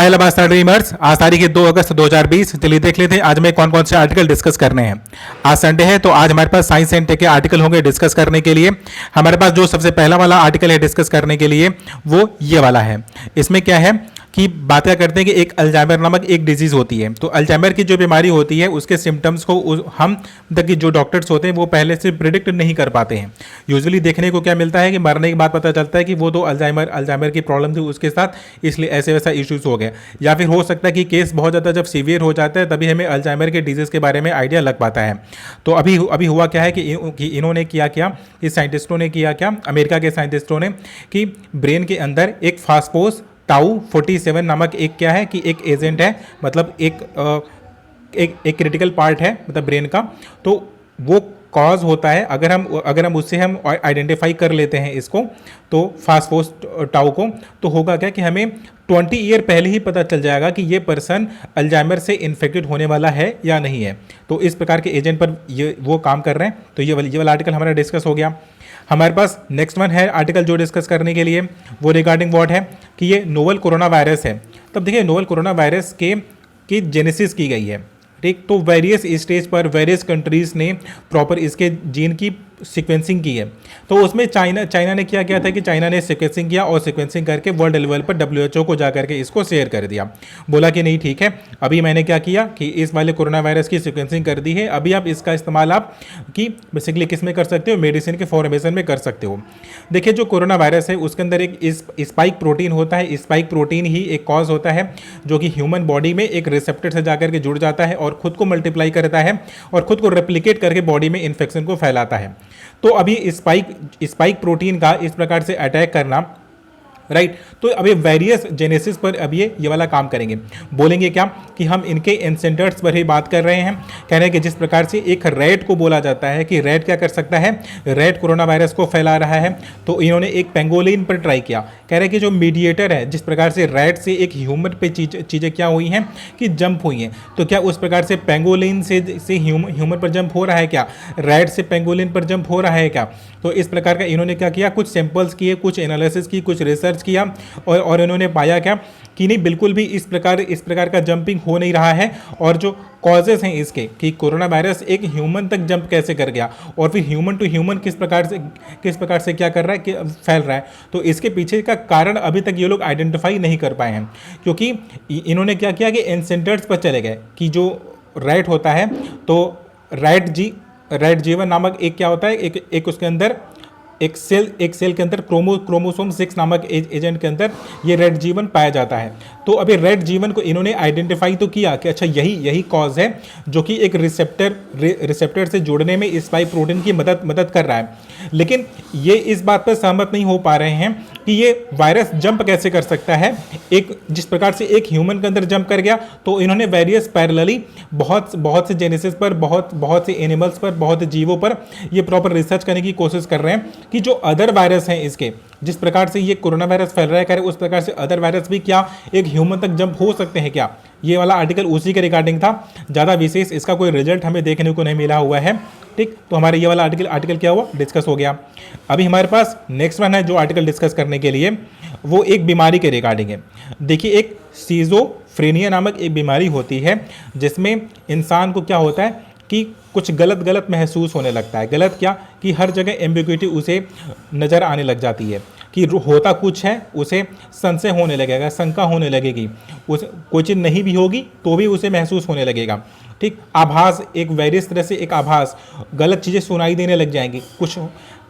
हाय लबा स्टडीमर्स, आज तारीख है 2 अगस्त 2020। चलिए देख लेते हैं आज में कौन कौन से आर्टिकल डिस्कस करने हैं। आज संडे है तो आज हमारे पास साइंस एंड टेक के आर्टिकल होंगे डिस्कस करने के लिए। हमारे पास जो सबसे पहला वाला आर्टिकल है डिस्कस करने के लिए वो ये वाला है। इसमें क्या है कि बातें करते हैं कि एक अल्जाइमर नामक एक डिजीज होती है। तो अल्जाइमर की जो बीमारी होती है उसके सिम्टम्स को हम तक जो डॉक्टर्स होते हैं वो पहले से प्रिडिक्ट नहीं कर पाते हैं। यूजुअली देखने को क्या मिलता है कि मरने के बाद पता चलता है कि वो तो अल्जाइमर की प्रॉब्लम थी उसके साथ, इसलिए ऐसे वैसा इश्यूज हो गया। या फिर हो सकता है कि केस बहुत ज़्यादा जब सीवियर हो जाता है तभी हमें अल्जाइमर के डिजीज़ के बारे में आइडिया लग पाता है। तो अभी हुआ क्या है कि इन्होंने किया इस साइंटिस्टों ने किया क्या, अमेरिका के साइंटिस्टों ने, कि ब्रेन के अंदर एक फास्फोस टाउ 47 नामक एक क्या है कि एक एजेंट है, मतलब एक क्रिटिकल पार्ट है मतलब ब्रेन का। तो वो कॉज होता है अगर हम उससे हम आइडेंटिफाई कर लेते हैं इसको, तो फास्फोस टाउ को, तो होगा क्या कि हमें 20 ईयर पहले ही पता चल जाएगा कि ये पर्सन अल्जाइमर से इन्फेक्टेड होने वाला है या नहीं है। तो इस प्रकार के एजेंट पर वो काम कर रहे हैं। तो ये वाला आर्टिकल हमारा डिस्कस हो गया। हमारे पास नेक्स्ट वन है आर्टिकल जो डिस्कस करने के लिए, वो रिगार्डिंग व्हाट है कि ये नोवल कोरोना वायरस है। तब देखिए नोवल कोरोना वायरस की जेनेसिस की गई है, ठीक। तो वेरियस स्टेज पर वेरियस कंट्रीज़ ने प्रॉपर इसके जीन की सीक्वेंसिंग की है। तो उसमें चाइना ने क्या किया था कि चाइना ने सीक्वेंसिंग किया और सीक्वेंसिंग करके वर्ल्ड लेवल पर WHO को जा करके इसको शेयर कर दिया। बोला कि नहीं ठीक है, अभी मैंने क्या किया कि इस वाले कोरोना वायरस की सीक्वेंसिंग कर दी है, अभी आप इसका इस्तेमाल आप कि बेसिकली किस में कर सकते हो, मेडिसिन के फॉर्मेशन में कर सकते हो। देखिए जो कोरोना वायरस है उसके अंदर एक स्पाइक प्रोटीन होता है। स्पाइक प्रोटीन ही एक कॉज होता है जो कि ह्यूमन बॉडी में एक रिसेप्टर से जाकर के जुड़ जाता है और खुद को मल्टीप्लाई करता है और खुद को रेप्लिकेट करके बॉडी में इन्फेक्शन को फैलाता है। तो अभी स्पाइक प्रोटीन का इस प्रकार से अटैक करना, राइट। तो अभी वेरियस जेनेसिस पर अब ये वाला काम करेंगे। बोलेंगे क्या कि हम इनके एंसेंडर्स पर ही बात कर रहे हैं। कह रहे हैं कि जिस प्रकार से एक रैट को बोला जाता है कि रैट क्या कर सकता है, रैट कोरोना वायरस को फैला रहा है, तो इन्होंने एक पेंगोलिन पर ट्राई किया। कह रहे हैं कि जो मीडिएटर है, जिस प्रकार से रैट से एक ह्यूमन पे चीज़ें क्या हुई हैं कि जंप हुई हैं, तो क्या उस प्रकार से पेंगोलिन से ह्यूमन पर जंप हो रहा है क्या, रैट से पेंगोलिन पर जंप हो रहा है क्या। तो इस प्रकार का इन्होंने क्या किया, कुछ सैंपल्स किए, कुछ एनालिसिस की, कुछ रिसर्च किया और इन्होंने पाया क्या कि नहीं, बिल्कुल भी इस प्रकार का जंपिंग हो नहीं रहा है। और जो कॉजेस हैं इसके कि कोरोना वायरस एक ह्यूमन तक जंप कैसे कर गया और फिर ह्यूमन टू ह्यूमन किस प्रकार से क्या कर रहा है कि फैल रहा है, तो इसके पीछे का कारण अभी तक ये लोग आइडेंटिफाई नहीं कर पाए हैं। क्योंकि इन्होंने क्या किया कि एंसेंडर्स पर चले गए कि जो रैट होता है, तो रैट जीवन नामक एक क्या होता है, एक उसके अंदर एक सेल के अंदर क्रोमोसोम 6 नामक एजेंट के अंदर ये रेड जीवन पाया जाता है। तो अभी रेड जीवन को इन्होंने आइडेंटिफाई तो किया कि अच्छा यही कॉज है जो कि एक रिसेप्टर से जुड़ने में स्पाइक प्रोटीन की मदद कर रहा है। लेकिन ये इस बात पर सहमत नहीं हो पा रहे हैं कि ये वायरस जंप कैसे कर सकता है। जिस प्रकार से एक ह्यूमन के अंदर जंप कर गया, तो इन्होंने वेरियस पैरेलली बहुत से जेनेसिस पर, बहुत से एनिमल्स पर, बहुत से जीवों पर ये प्रॉपर रिसर्च करने की कोशिश कर रहे हैं कि जो अदर वायरस हैं इसके, जिस प्रकार से ये कोरोना वायरस फैल रहा है, उस प्रकार से अदर वायरस भी क्या एक ह्यूमन तक जंप हो सकते हैं क्या। ये वाला आर्टिकल उसी के रिगार्डिंग था। ज़्यादा विशेष इसका कोई रिजल्ट हमें देखने को नहीं मिला हुआ है, ठीक। तो हमारे ये वाला आर्टिकल क्या हुआ, डिस्कस हो गया। अभी हमारे पास नेक्स्ट वन है जो आर्टिकल डिस्कस करने के लिए, वो एक बीमारी के रिगार्डिंग है। देखिए एक सिजोफ्रेनिया नामक एक बीमारी होती है जिसमें इंसान को क्या होता है कि कुछ गलत महसूस होने लगता है। गलत क्या कि हर जगह एम्बिग्विटी उसे नज़र आने लग जाती है कि होता कुछ है, उसे संशय होने लगेगा, शंका होने लगेगी, उस कोई चीज़ नहीं भी होगी तो भी उसे महसूस होने लगेगा, ठीक। आभास, एक वेरियस तरह से एक आभास, गलत चीज़ें सुनाई देने लग जाएंगी, कुछ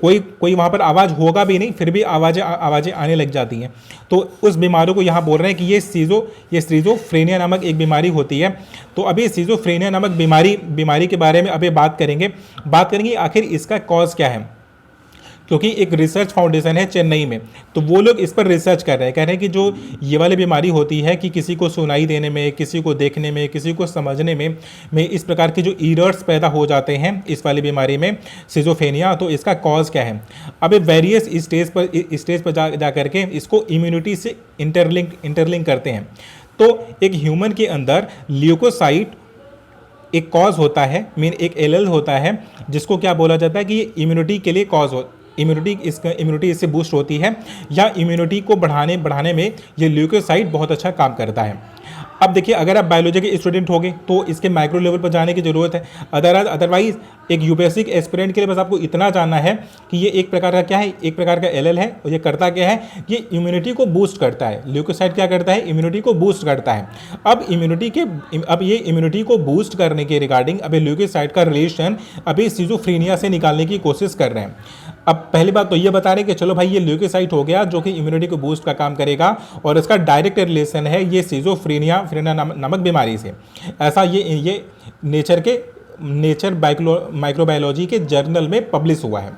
कोई वहाँ पर आवाज़ होगा भी नहीं फिर भी आवाज़ें आने लग जाती हैं। तो उस बीमारी को यहाँ बोल रहे हैं कि ये सिजोफ्रेनिया नामक एक बीमारी होती है। तो अभी सिजोफ्रेनिया नामक बीमारी के बारे में अभी बात करेंगे आखिर इसका कॉज क्या है। क्योंकि एक रिसर्च फाउंडेशन है चेन्नई में, तो वो लोग इस पर रिसर्च कर रहे हैं। कह रहे हैं कि जो ये वाली बीमारी होती है कि किसी को सुनाई देने में, किसी को देखने में, किसी को समझने में इस प्रकार के जो एरर्स पैदा हो जाते हैं इस वाली बीमारी में सिजोफ्रेनिया, तो इसका कॉज क्या है। अब वेरियस स्टेज पर जा करके इसको इम्यूनिटी से इंटरलिंक करते हैं। तो एक ह्यूमन के अंदर ल्यूकोसाइट एक कॉज होता है, एक एलएल होता है, जिसको क्या बोला जाता है कि ये इम्यूनिटी के लिए कॉज इम्यूनिटी इससे बूस्ट होती है, या इम्यूनिटी को बढ़ाने में ये ल्यूकोसाइट बहुत अच्छा काम करता है। अब देखिए, अगर आप बायोलॉजी के स्टूडेंट होंगे तो इसके माइक्रो लेवल पर जाने की ज़रूरत है। अदरवाइज एक यूपीएससी एस्पिरेंट के लिए बस आपको इतना जानना है कि ये एक प्रकार का क्या है, एक प्रकार का एलएल है, और ये करता क्या है, ये इम्यूनिटी को बूस्ट करता है। ल्यूकोसाइट क्या करता है, इम्यूनिटी को बूस्ट करता है। अब ये इम्यूनिटी को बूस्ट करने के रिगार्डिंग अब ल्यूकोसाइट का रिलेशन अभी सिजोफ्रेनिया से निकालने की कोशिश कर रहे हैं। अब पहली बात तो ये बता रहे हैं कि चलो भाई ये ल्यूकोसाइट हो गया जो कि इम्यूनिटी को बूस्ट का काम करेगा, और इसका डायरेक्ट रिलेशन है ये सिजोफ्रेनिया नामक बीमारी से। ऐसा ये नेचर माइक्रोबायोलॉजी के जर्नल में पब्लिश हुआ है।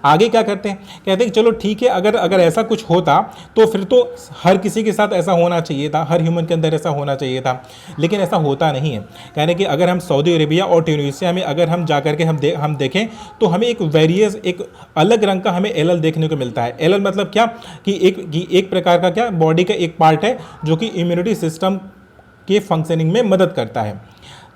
आगे क्या करते हैं, कहते हैं कि चलो ठीक है, अगर ऐसा कुछ होता तो फिर तो हर किसी के साथ ऐसा होना चाहिए था, हर ह्यूमन के अंदर ऐसा होना चाहिए था, लेकिन ऐसा होता नहीं है। कहने कि अगर हम सऊदी अरेबिया और ट्यूनीशिया में अगर हम जा करके हम देखें तो हमें एक अलग रंग का हमें एलएल देखने को मिलता है। एलएल मतलब क्या कि एक प्रकार का क्या बॉडी का एक पार्ट है जो कि इम्यूनिटी सिस्टम के फंक्शनिंग में मदद करता है।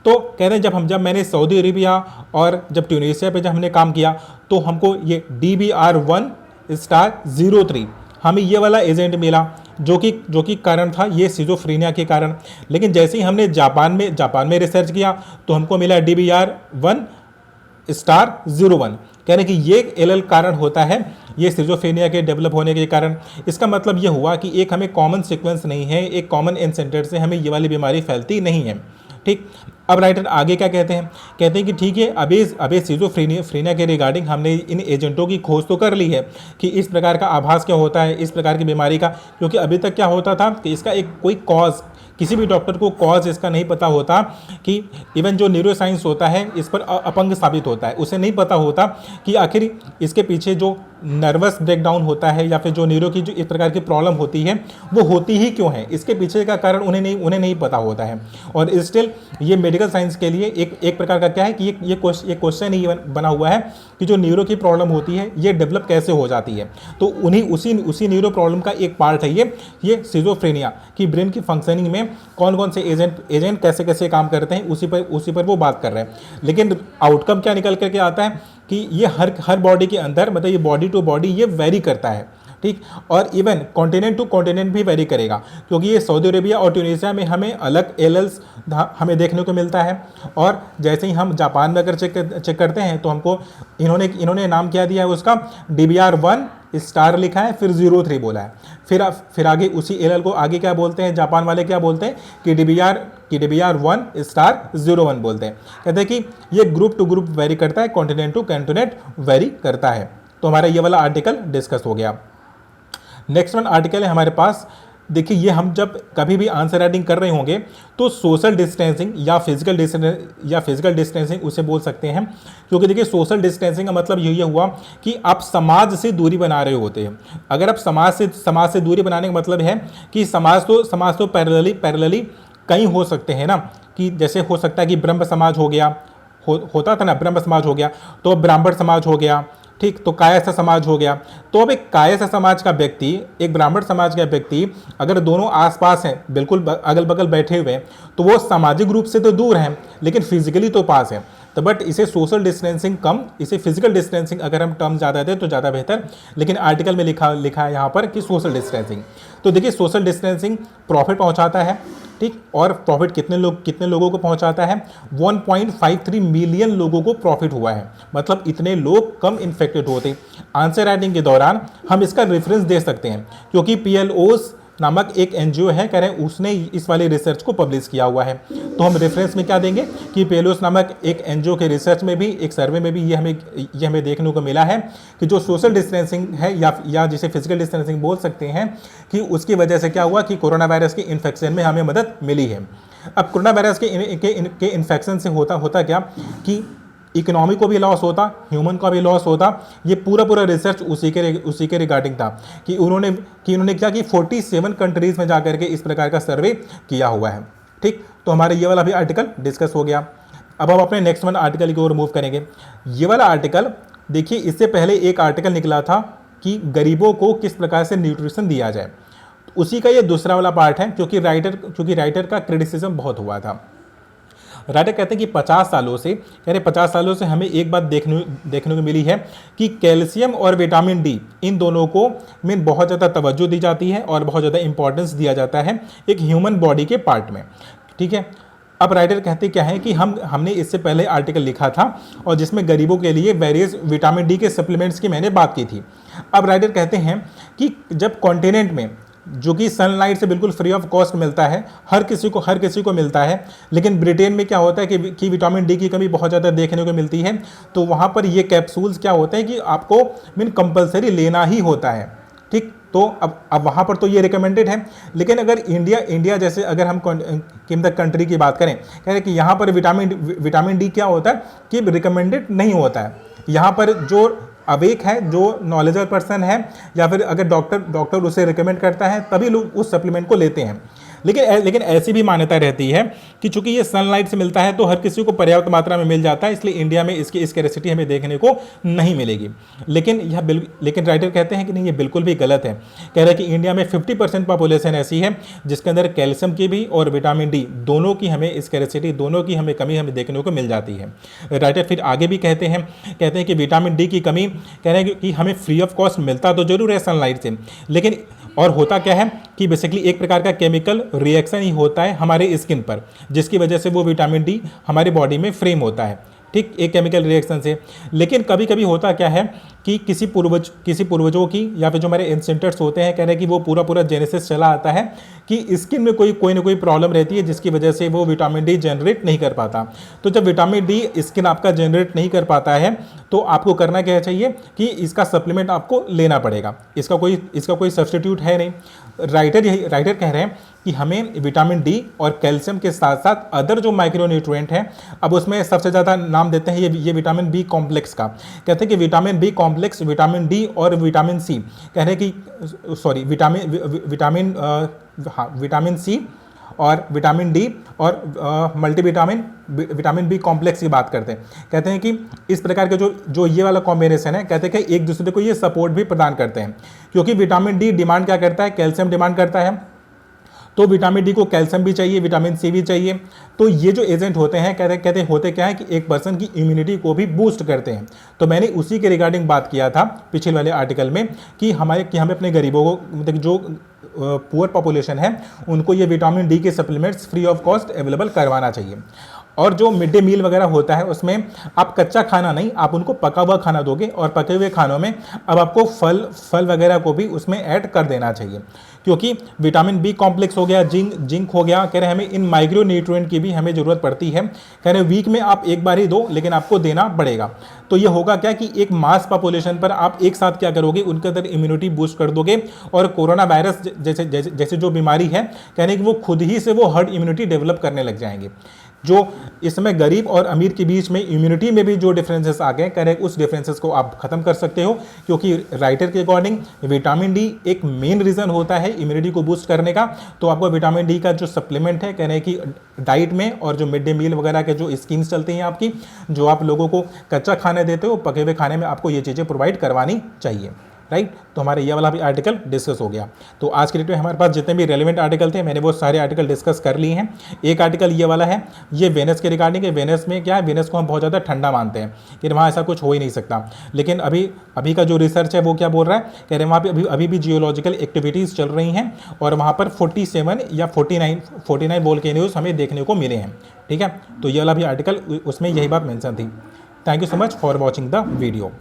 तो कहते हैं जब मैंने सऊदी अरेबिया और जब ट्यूनीशिया पे जब हमने काम किया तो हमको ये DBR1*03 हमें ये वाला एजेंट मिला जो कि कारण था ये सिजोफ्रेनिया के कारण। लेकिन जैसे ही हमने जापान में रिसर्च किया तो हमको मिला DBR1*01। कहने कि ये एलएल कारण होता है ये सिजोफ्रेनिया के डेवलप होने के कारण। इसका मतलब ये हुआ कि एक हमें कॉमन सीक्वेंस नहीं है, एक कॉमन एंसेंटर से हमें ये वाली बीमारी फैलती नहीं है। ठीक, अब राइटर आगे क्या कहते हैं कि ठीक है, अभी सिजोफ्रेनिया के रिगार्डिंग हमने इन एजेंटों की खोज तो कर ली है कि इस प्रकार का आभास क्या होता है इस प्रकार की बीमारी का, क्योंकि अभी तक क्या होता था कि इसका एक कोई कॉज, किसी भी डॉक्टर को कॉज इसका नहीं पता होता, कि इवन जो न्यूरोसाइंस होता है इस पर अपंग साबित होता है, उसे नहीं पता होता कि आखिर इसके पीछे जो नर्वस ब्रेकडाउन होता है या फिर जो न्यूरो की जो इस प्रकार की प्रॉब्लम होती है वो होती ही क्यों है, इसके पीछे का कारण उन्हें नहीं पता होता है। और स्टिल ये मेडिकल साइंस के लिए एक प्रकार का क्या है कि ये क्वेश्चन ही बना हुआ है कि जो न्यूरो की प्रॉब्लम होती है ये डेवलप कैसे हो जाती है। तो उसी न्यूरो प्रॉब्लम का एक पार्ट है ये सिजोफ्रेनिया कि ब्रेन की फंक्शनिंग में कौन कौन से एजेंट कैसे कैसे काम करते हैं, उसी पर वो बात कर रहे हैं। लेकिन आउटकम क्या निकल करके आता है कि ये हर बॉडी के अंदर, मतलब ये बॉडी टू बॉडी ये वेरी करता है। ठीक, और इवन कॉन्टिनेंट टू कॉन्टिनेंट भी वेरी करेगा, क्योंकि ये सऊदी अरेबिया और ट्यूनीशिया में हमें अलग एलएल्स हमें देखने को मिलता है। और जैसे ही हम जापान में अगर चेक करते हैं तो हमको इन्होंने नाम क्या दिया है उसका, DBR1* लिखा है, फिर 03 बोला है। फिर आगे उसी एलएल को आगे क्या बोलते हैं, जापान वाले क्या बोलते हैं कि DBR1*01 बोलते हैं। कहते हैं कि ये ग्रुप टू ग्रुप वेरी करता है, कॉन्टिनेंट टू कॉन्टिनेंट वेरी करता है। तो हमारा ये वाला आर्टिकल डिस्कस हो गया। नेक्स्ट वन आर्टिकल है हमारे पास। देखिए, ये हम जब कभी भी आंसर राइटिंग कर रहे होंगे तो सोशल डिस्टेंसिंग या फिजिकल डिस्टेंसिंग उसे बोल सकते हैं, क्योंकि देखिए सोशल डिस्टेंसिंग का मतलब ये हुआ कि आप समाज से दूरी बना रहे होते हैं। अगर आप समाज से दूरी बनाने का मतलब है कि समाज तो पैरेलली कई हो सकते हैं ना, कि जैसे हो सकता है कि ब्रह्म समाज हो गया, होता था ना, ब्रह्म समाज हो गया, तो ब्राह्मण समाज हो गया। ठीक, तो कायस्थ समाज हो गया। तो अब एक कायस्थ समाज का व्यक्ति, एक ब्राह्मण समाज का व्यक्ति अगर दोनों आसपास हैं, बिल्कुल अगल बगल बैठे हुए, तो वो सामाजिक रूप से तो दूर हैं लेकिन फिजिकली तो पास है। तो बट इसे सोशल डिस्टेंसिंग कम, इसे फिजिकल डिस्टेंसिंग अगर हम टर्म ज़्यादा दें तो ज़्यादा बेहतर, लेकिन आर्टिकल में लिखा है यहाँ पर कि सोशल डिस्टेंसिंग। तो देखिए सोशल डिस्टेंसिंग प्रॉफिट पहुँचाता है। ठीक, और प्रॉफिट कितने लोगों को पहुंचाता है, 1.53 मिलियन लोगों को प्रॉफिट हुआ है, मतलब इतने लोग कम इन्फेक्टेड होते। आंसर राइटिंग के दौरान हम इसका रेफरेंस दे सकते हैं, क्योंकि PLOS नामक एक NGO है, कह रहे हैं उसने इस वाली रिसर्च को पब्लिश किया हुआ है। तो हम रेफरेंस में क्या देंगे कि PLOS नामक एक NGO के रिसर्च में भी, एक सर्वे में भी ये हमें देखने को मिला है कि जो सोशल डिस्टेंसिंग है या जिसे फिजिकल डिस्टेंसिंग बोल सकते हैं, कि उसकी वजह से क्या हुआ कि कोरोना वायरस के इन्फेक्शन में हमें मदद मिली है। अब कोरोना वायरस के इन्फेक्शन से होता क्या कि इकोनॉमी को भी लॉस होता, ह्यूमन का भी लॉस होता। ये पूरा रिसर्च उसी के रिगार्डिंग था कि उन्होंने क्या कि 47 कंट्रीज़ में जाकर के इस प्रकार का सर्वे किया हुआ है। ठीक, तो हमारे ये वाला भी आर्टिकल डिस्कस हो गया। अब हम अपने नेक्स्ट वन आर्टिकल की ओर मूव करेंगे। ये वाला आर्टिकल देखिए, इससे पहले एक आर्टिकल निकला था कि गरीबों को किस प्रकार से न्यूट्रिशन दिया जाए, उसी का ये दूसरा वाला पार्ट है, क्योंकि राइटर का क्रिटिसिज्म बहुत हुआ था। राइटर कहते हैं कि 50 सालों से, कह रहे 50 सालों से हमें एक बात देखने को मिली है कि कैल्शियम और विटामिन डी इन दोनों को में बहुत ज़्यादा तवज्जो दी जाती है और बहुत ज़्यादा इंपॉर्टेंस दिया जाता है एक ह्यूमन बॉडी के पार्ट में। ठीक है, अब राइटर कहते क्या है कि हमने इससे पहले आर्टिकल लिखा था और जिसमें गरीबों के लिए वेरियस विटामिन डी के सप्लीमेंट्स की मैंने बात की थी। अब राइटर कहते हैं कि जब कॉन्टिनेंट में जो कि सनलाइट से बिल्कुल फ्री ऑफ कॉस्ट मिलता है, हर किसी को मिलता है, लेकिन ब्रिटेन में क्या होता है कि विटामिन डी की कमी बहुत ज़्यादा देखने को मिलती है, तो वहाँ पर ये कैप्सूल्स क्या होते हैं कि आपको कंपलसरी लेना ही होता है। ठीक, तो अब वहाँ पर तो ये रिकमेंडेड है, लेकिन अगर इंडिया जैसे अगर हम कीमत कंट्री की बात करें, कह रहे कि यहाँ पर विटामिन डी क्या होता है कि रिकमेंडेड नहीं होता है। यहाँ पर जो अवेक है, जो नॉलेजेबल पर्सन है, या फिर अगर डॉक्टर उसे रिकमेंड करता है तभी लोग उस सप्लीमेंट को लेते हैं। लेकिन ऐसी भी मान्यता रहती है कि चूंकि ये सनलाइट से मिलता है तो हर किसी को पर्याप्त मात्रा में मिल जाता है, इसलिए इंडिया में इसकी स्कैरसिटी हमें देखने को नहीं मिलेगी। लेकिन राइटर कहते हैं कि नहीं, ये बिल्कुल भी गलत है। कह रहे हैं कि इंडिया में 50% पॉपुलेशन ऐसी है जिसके अंदर कैल्शियम की भी और विटामिन डी दोनों की हमें स्कैरसिटी, दोनों की हमें कमी हमें देखने को मिल जाती है। राइटर फिर आगे भी कहते हैं कि विटामिन डी की कमी, कह रहे हैं कि हमें फ्री ऑफ कॉस्ट मिलता तो जरूर है सनलाइट से, लेकिन और होता क्या है कि बेसिकली एक प्रकार का केमिकल रिएक्शन ही होता है हमारे स्किन पर, जिसकी वजह से वो विटामिन डी हमारे बॉडी में फ्रेम होता है। ठीक, एक केमिकल रिएक्शन से। लेकिन कभी कभी होता क्या है कि किसी पूर्वजों की या फिर जो हमारे एंसेस्टर्स होते हैं, कह रहे हैं कि वो पूरा जेनेसिस चला आता है कि स्किन में कोई ना कोई प्रॉब्लम रहती है जिसकी वजह से वो विटामिन डी जनरेट नहीं कर पाता। तो जब विटामिन डी स्किन आपका जनरेट नहीं कर पाता है तो आपको करना क्या चाहिए कि इसका सप्लीमेंट आपको लेना पड़ेगा। इसका कोई सब्स्टिट्यूट है नहीं। राइटर कह रहे हैं कि हमें विटामिन डी और कैल्शियम के साथ साथ अदर जो माइक्रोन्यूट्रिएंट हैं, अब उसमें सबसे ज़्यादा नाम देते हैं ये विटामिन बी कॉम्प्लेक्स का। कहते हैं कि vitamin B complex, vitamin D और विटामिन सी, कह रहे हैं कि सॉरी विटामिन सी और विटामिन डी और विटामिन बी कॉम्प्लेक्स की बात करते हैं। कहते हैं कि इस प्रकार के जो ये वाला कॉम्बिनेशन है, कहते हैं कि एक दूसरे को ये सपोर्ट भी प्रदान करते हैं, क्योंकि विटामिन डी डिमांड क्या करता है, कैल्शियम डिमांड करता है, तो विटामिन डी को कैल्शियम भी चाहिए, विटामिन सी भी चाहिए। तो ये जो एजेंट होते हैं, कहते होते क्या है कि एक पर्सन की इम्यूनिटी को भी बूस्ट करते हैं। तो मैंने उसी के रिगार्डिंग बात किया था पिछले वाले आर्टिकल में कि हमें अपने गरीबों को, मतलब जो पुअर पॉपुलेशन है, उनको ये विटामिन डी के supplements free of cost available करवाना चाहिए। और जो मिड डे मील वगैरह होता है उसमें आप कच्चा खाना नहीं, आप उनको पका हुआ खाना दोगे, और पके हुए खानों में अब आपको फल वगैरह को भी उसमें ऐड कर देना चाहिए, क्योंकि विटामिन बी कॉम्प्लेक्स हो गया, जिंक हो गया, कह रहे हमें इन माइक्रो न्यूट्रिएंट की भी हमें ज़रूरत पड़ती है। कह रहे वीक में आप एक बार ही दो, लेकिन आपको देना पड़ेगा। तो ये होगा क्या कि एक मास पॉपुलेशन पर आप एक साथ क्या करोगे, उनके अंदर इम्यूनिटी बूस्ट कर दोगे, और कोरोना वायरस जैसे जो बीमारी है, कह रहे कि वो खुद ही से वो हर्ड इम्यूनिटी डेवलप करने लग जाएंगे। जो इस समय गरीब और अमीर के बीच में इम्यूनिटी में भी जो डिफरेंसेस आ गए, कह रहे उस डिफरेंसेस को आप खत्म कर सकते हो, क्योंकि राइटर के अकॉर्डिंग विटामिन डी एक मेन रीज़न होता है इम्यूनिटी को बूस्ट करने का। तो आपको विटामिन डी का जो सप्लीमेंट है, कह रहे हैं कि डाइट में और जो मिड डे मील वगैरह के जो स्कीम्स चलती हैं आपकी, जो आप लोगों को कच्चा खाने देते हो, पके हुए खाने में आपको ये चीज़ें प्रोवाइड करवानी चाहिए। राइट, तो हमारे ये वाला भी आर्टिकल डिस्कस हो गया। तो आज के डेट में हमारे पास जितने भी रेलिवेंट आर्टिकल थे, मैंने वो सारे आर्टिकल डिस्कस कर लिए हैं। एक आर्टिकल ये वाला है, ये वेनस के रिगार्डिंग है। वेनस में क्या है, वेनस को हम बहुत ज़्यादा ठंडा मानते हैं कि वहाँ ऐसा कुछ हो ही नहीं सकता, लेकिन अभी का जो रिसर्च है वो क्या बोल रहा है, कह रहे हैं वहाँ पर अभी भी जियोलॉजिकल एक्टिविटीज़ चल रही हैं, और वहाँ पर 47 या 49 वोल्केनोज हमें देखने को मिले हैं। ठीक है, तो ये वाला भी आर्टिकल, उसमें यही बात मेंशन थी। Thank you so much for watching the video.